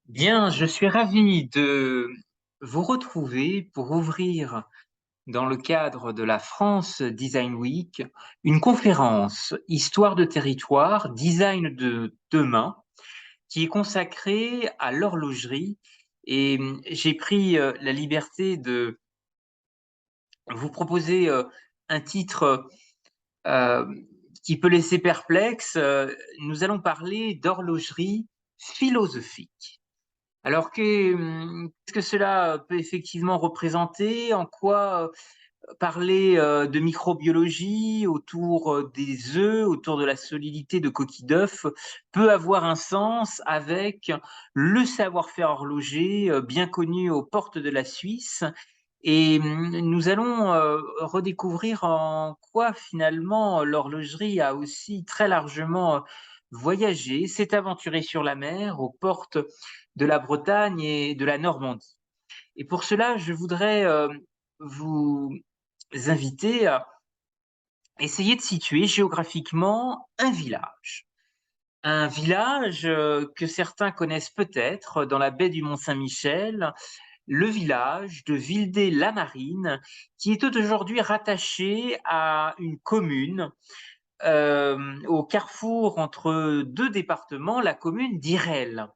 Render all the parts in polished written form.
Bien, je suis ravi de vous retrouver pour ouvrir, dans le cadre de la France Design Week, une conférence Histoire de territoire, design de demain, qui est consacrée à l'horlogerie. Et j'ai pris la liberté de vous proposer un titre euh, qui peut laisser perplexe. Nous allons parler d'horlogerie philosophique. Alors qu'est-ce que cela peut effectivement représenter? En quoi parler de microbiologie autour des œufs, autour de la solidité de coquilles d'œufs, peut avoir un sens avec le savoir-faire horloger bien connu aux portes de la Suisse. Et nous allons redécouvrir en quoi finalement l'horlogerie a aussi très largement voyagé, s'est aventurée sur la mer aux portes de la Bretagne et de la Normandie. Et pour cela, je voudrais vous inviter à essayer de situer géographiquement un village. Un village que certains connaissent peut-être dans la baie du Mont-Saint-Michel, le village de Vildé-la-Marine, qui est aujourd'hui rattaché à une commune au carrefour entre deux départements, la commune d'Irel,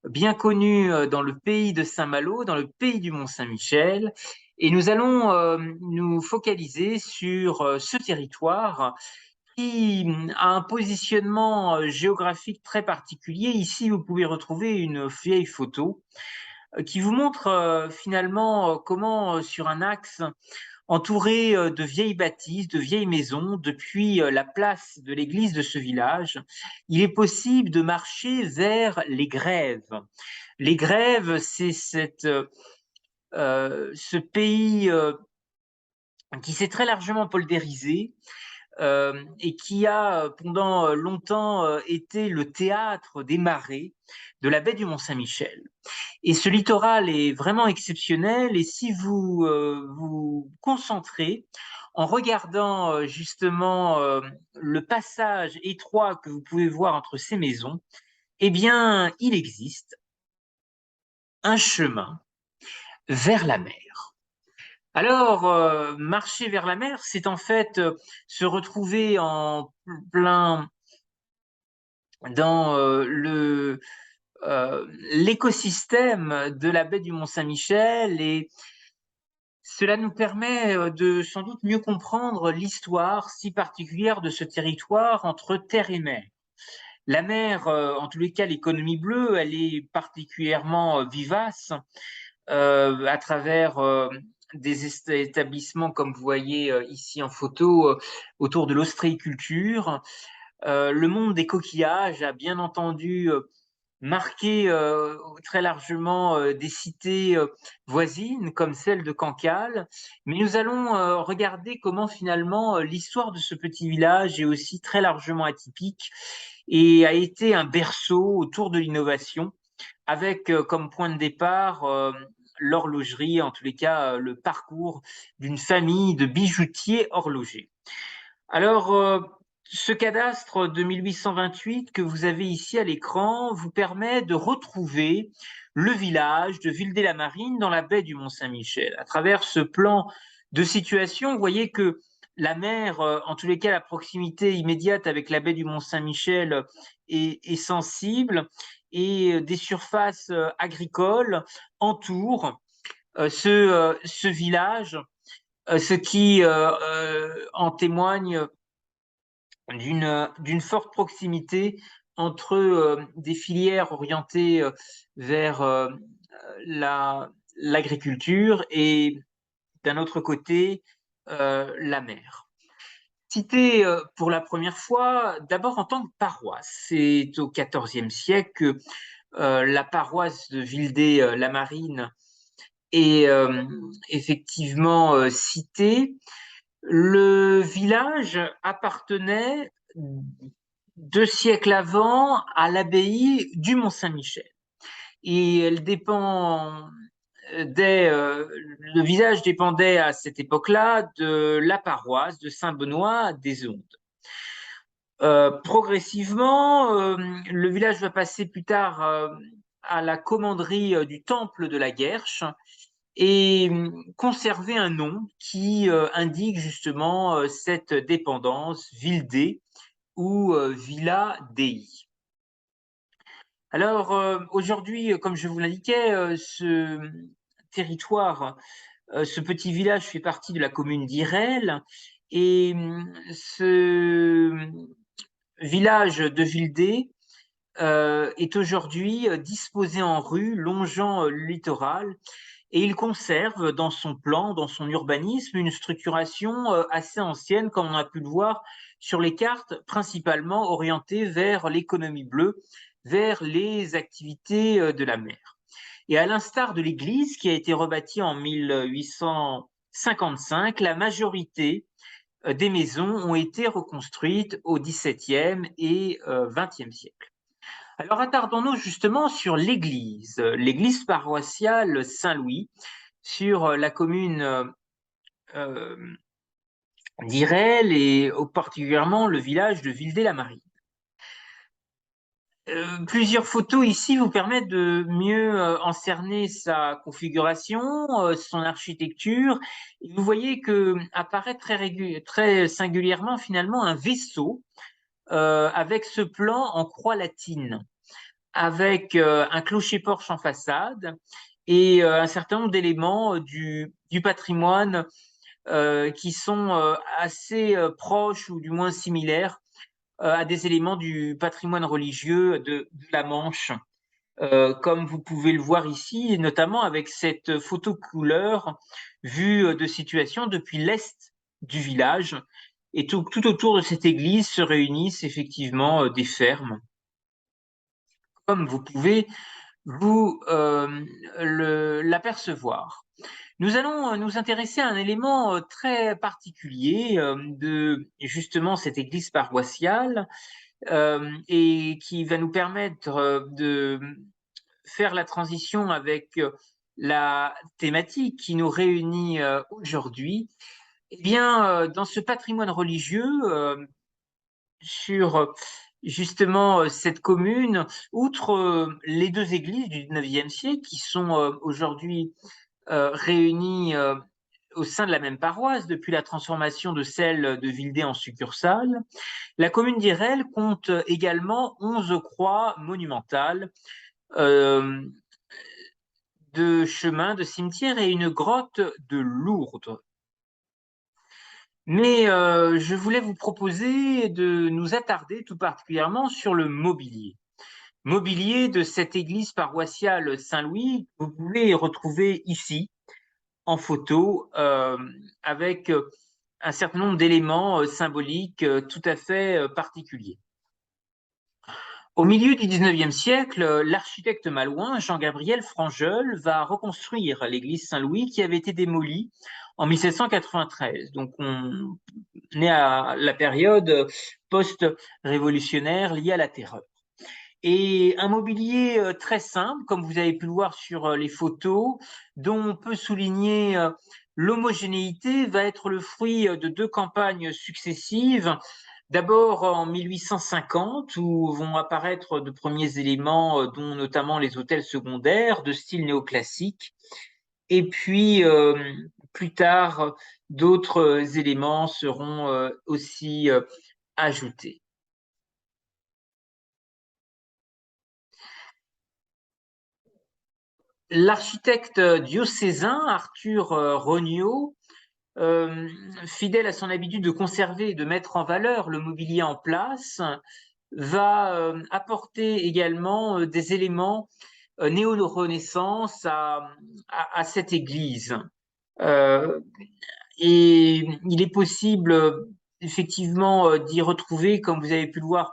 bien connue dans le pays de Saint-Malo, dans le pays du Mont-Saint-Michel. Et nous allons nous focaliser sur ce territoire qui a un positionnement géographique très particulier. Ici, vous pouvez retrouver une vieille photo qui vous montre finalement comment sur un axe entouré de vieilles bâtisses, de vieilles maisons, depuis la place de l'église de ce village, il est possible de marcher vers les grèves. Les grèves, c'est ce pays qui s'est très largement poldérisé, et qui a pendant longtemps été le théâtre des marées de la baie du Mont-Saint-Michel. Et ce littoral est vraiment exceptionnel. Et si vous vous concentrez en regardant justement le passage étroit que vous pouvez voir entre ces maisons, eh bien, il existe un chemin vers la mer. Alors, marcher vers la mer, c'est en fait se retrouver en plein dans l'écosystème de la baie du Mont-Saint-Michel, et cela nous permet de sans doute mieux comprendre l'histoire si particulière de ce territoire entre terre et mer. La mer, en tous les cas, l'économie bleue, elle est particulièrement vivace à travers des établissements, comme vous voyez ici en photo, autour de l'ostréiculture. Le monde des coquillages a bien entendu marqué très largement des cités voisines comme celle de Cancale, mais nous allons regarder comment finalement l'histoire de ce petit village est aussi très largement atypique et a été un berceau autour de l'innovation, avec comme point de départ l'horlogerie, en tous les cas le parcours d'une famille de bijoutiers horlogers. Alors, ce cadastre de 1828 que vous avez ici à l'écran vous permet de retrouver le village de Vildé-la-Marine dans la baie du Mont-Saint-Michel. À travers ce plan de situation, vous voyez que la mer, en tous les cas la proximité immédiate avec la baie du Mont-Saint-Michel est sensible, et des surfaces agricoles entourent ce village, ce qui en témoigne d'une forte proximité entre des filières orientées vers l'agriculture et d'un autre côté la mer. Cité pour la première fois, d'abord en tant que paroisse. C'est au XIVe siècle que la paroisse de Vildé-la-Marine est effectivement citée. Le village appartenait 2 siècles avant à l'abbaye du Mont-Saint-Michel. Et elle dépend le village dépendait à cette époque-là de la paroisse de Saint-Benoît des Ondes. Progressivement, le village va passer plus tard à la commanderie du temple de la Guerche et conservé un nom qui indique justement cette dépendance, Ville D ou Villa Dei. Alors aujourd'hui, comme je vous l'indiquais, ce territoire, ce petit village fait partie de la commune d'Irel et ce village de Vildé est aujourd'hui disposé en rue longeant le littoral et il conserve dans son plan, dans son urbanisme, une structuration assez ancienne, comme on a pu le voir sur les cartes, principalement orientée vers l'économie bleue, vers les activités de la mer. Et à l'instar de l'église qui a été rebâtie en 1855, la majorité des maisons ont été reconstruites au XVIIe et XXe siècle. Alors attardons-nous justement sur l'église paroissiale Saint-Louis, sur la commune euh, d'Irel et particulièrement le village de Vildé-la-Marine. Plusieurs photos ici vous permettent de mieux en cerner sa configuration, son architecture. Et vous voyez que apparaît très singulièrement finalement un vaisseau avec ce plan en croix latine, avec un clocher-porche en façade et un certain nombre d'éléments du patrimoine qui sont assez proches ou du moins similaires à des éléments du patrimoine religieux de la Manche, comme vous pouvez le voir ici, et notamment avec cette photo couleur vue de situation depuis l'est du village. Et tout autour de cette église se réunissent effectivement des fermes, comme vous pouvez vous l'apercevoir. Nous allons nous intéresser à un élément très particulier de justement cette église paroissiale et qui va nous permettre de faire la transition avec la thématique qui nous réunit aujourd'hui. Eh bien, dans ce patrimoine religieux, sur justement cette commune, outre les deux églises du XIXe siècle qui sont aujourd'hui réunies au sein de la même paroisse depuis la transformation de celle de Vildé en succursale, la commune d'Irel compte également 11 croix monumentales euh, de chemins, de cimetières et une grotte de Lourdes. Mais je voulais vous proposer de nous attarder tout particulièrement sur le mobilier. Mobilier de cette église paroissiale Saint-Louis, vous pouvez retrouver ici en photo avec un certain nombre d'éléments symboliques tout à fait particuliers. Au milieu du XIXe siècle, l'architecte malouin Jean-Gabriel Franjeul va reconstruire l'église Saint-Louis qui avait été démolie en 1793. Donc on est à la période post-révolutionnaire liée à la terreur. Et un mobilier très simple, comme vous avez pu le voir sur les photos, dont on peut souligner l'homogénéité, va être le fruit de deux campagnes successives. D'abord en 1850, où vont apparaître de premiers éléments, dont notamment les hôtels secondaires de style néoclassique. Et puis, plus tard, d'autres éléments seront aussi ajoutés. L'architecte diocésain Arthur Regnault, fidèle à son habitude de conserver et de mettre en valeur le mobilier en place, va apporter également des éléments néo-renaissance à cette église. Euh, et il est possible effectivement d'y retrouver, comme vous avez pu le voir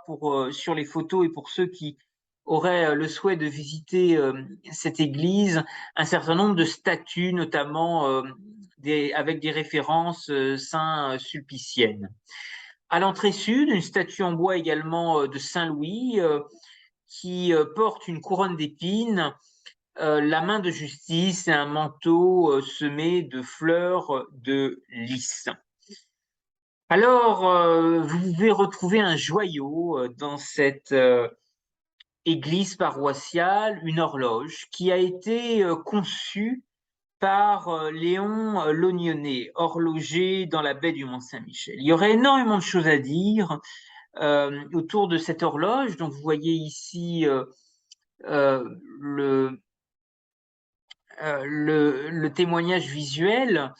sur les photos et pour ceux qui auraient le souhait de visiter cette église, un certain nombre de statues, notamment avec des références saint-sulpiciennes. À l'entrée sud, une statue en bois également de Saint-Louis qui porte une couronne d'épines, la main de justice et un manteau semé de fleurs de lys. Alors, vous pouvez retrouver un joyau dans cette église paroissiale, une horloge qui a été conçue par Léon Lognonnet, horloger dans la baie du Mont-Saint-Michel. Il y aurait énormément de choses à dire autour de cette horloge. Donc vous voyez ici euh, le, le témoignage visuel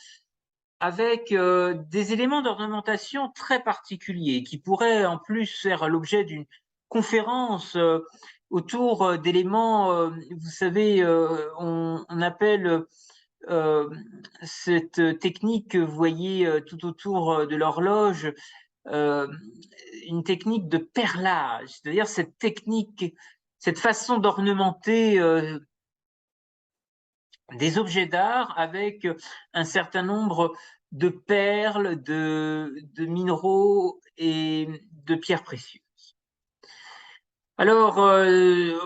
avec des éléments d'ornementation très particuliers qui pourraient en plus faire l'objet d'une conférence autour d'éléments, vous savez, on appelle cette technique que vous voyez tout autour de l'horloge euh, une technique de perlage, c'est-à-dire cette technique, cette façon d'ornementer des objets d'art avec un certain nombre de perles, de minéraux et de pierres précieuses. Alors,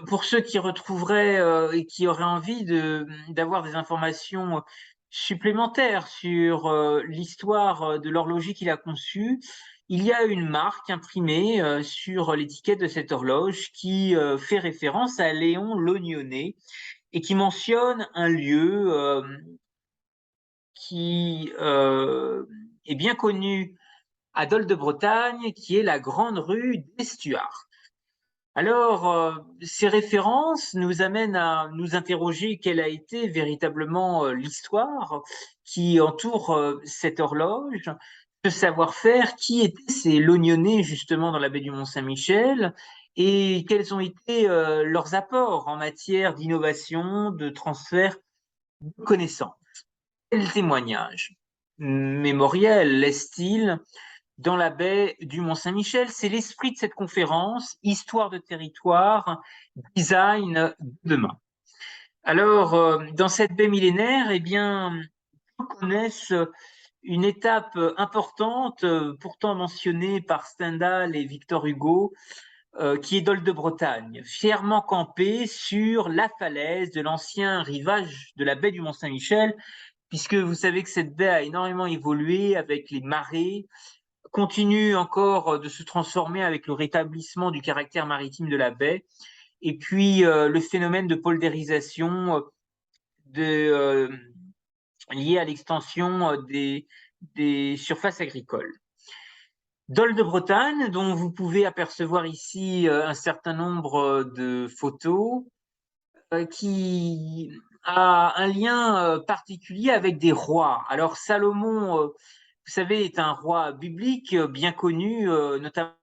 pour ceux qui retrouveraient et qui auraient envie d'avoir des informations supplémentaires sur l'histoire de l'horloger qu'il a conçu, il y a une marque imprimée sur l'étiquette de cette horloge qui fait référence à Léon Lognonnet et qui mentionne un lieu qui est bien connu à Dol de Bretagne, qui est la grande rue des Stuarts. Alors, ces références nous amènent à nous interroger quelle a été véritablement l'histoire qui entoure cette horloge, ce savoir-faire, qui étaient ces Lognonnais justement dans la baie du Mont-Saint-Michel et quels ont été leurs apports en matière d'innovation, de transfert de connaissances. Quel témoignage mémoriel laisse-t-il dans la baie du Mont-Saint-Michel? C'est l'esprit de cette conférence, Histoire de territoire, design de demain. Alors, dans cette baie millénaire, eh bien, on connaissent une étape importante, pourtant mentionnée par Stendhal et Victor Hugo, qui est Dol de Bretagne, fièrement campé sur la falaise de l'ancien rivage de la baie du Mont-Saint-Michel, puisque vous savez que cette baie a énormément évolué avec les marées, continue encore de se transformer avec le rétablissement du caractère maritime de la baie, et puis le phénomène de poldérisation lié à l'extension des surfaces agricoles. Dol de Bretagne, dont vous pouvez apercevoir ici un certain nombre de photos, qui a un lien particulier avec des rois. Alors Salomon, vous savez, est un roi biblique bien connu, notamment